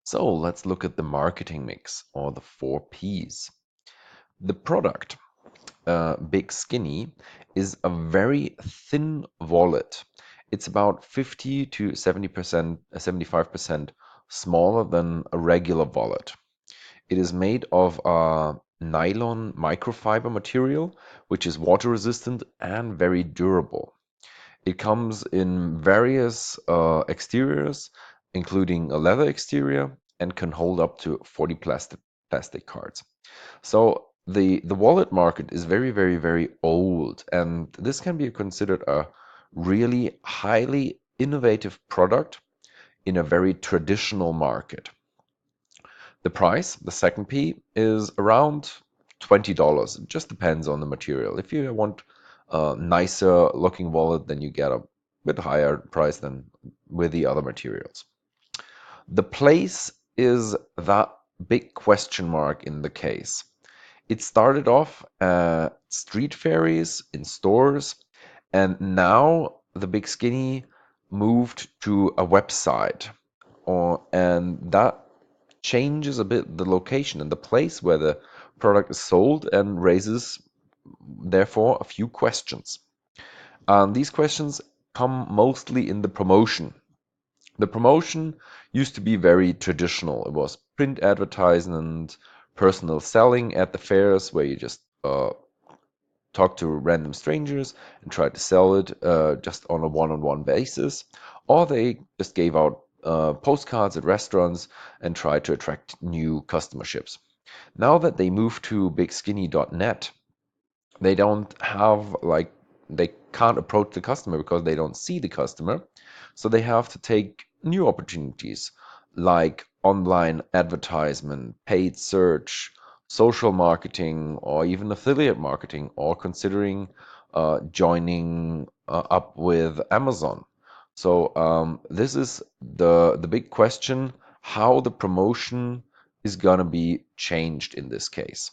So let's look at the marketing mix, or the 4 Ps. The product, Big Skinny, is a very thin wallet. It's about 50 to 70%, 75% smaller than a regular wallet. It is made of a nylon microfiber material, which is water resistant and very durable. It comes in various exteriors, including a leather exterior, and can hold up to 40 plastic cards. So the wallet market is very, very, very old, and this can be considered a really highly innovative product in a very traditional market. The price, the second P, is around $20. It just depends on the material. If you want a nicer looking wallet, then you get a bit higher price than with the other materials. The place is that big question mark in the case. It started off at street fairies, in stores, and now the Big Skinny moved to a website. And that changes a bit the location and the place where the product is sold and raises, therefore, a few questions. These questions come mostly in the promotion. The promotion used to be very traditional. It was print advertisement, personal selling at the fairs where you just talk to random strangers and try to sell it just on a one-on-one basis. Or they just gave out postcards at restaurants and tried to attract new customerships. Now that they moved to bigskinny.net, they don't have they can't approach the customer because they don't see the customer. So they have to take new opportunities like online advertisement, paid search, social marketing, or even affiliate marketing, or considering joining up with Amazon. So this is the big question: how the promotion is gonna be changed in this case.